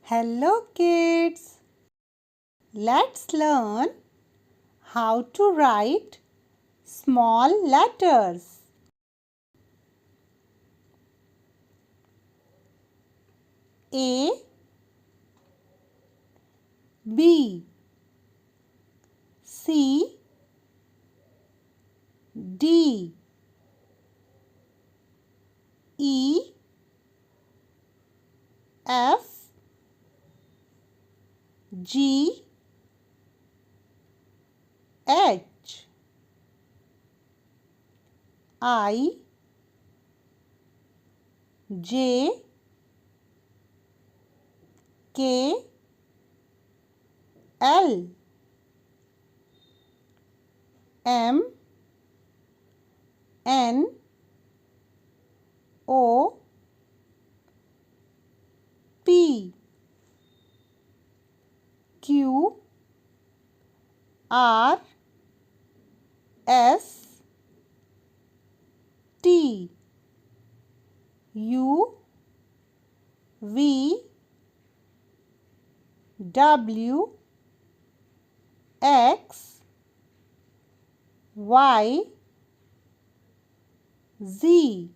Hello kids! Let's learn how to write small letters. A, B, C, D, E, F, G, H, I, J, K, L, M, N, O, P, Q, R, S, T, U, V, W, X, Y, Z.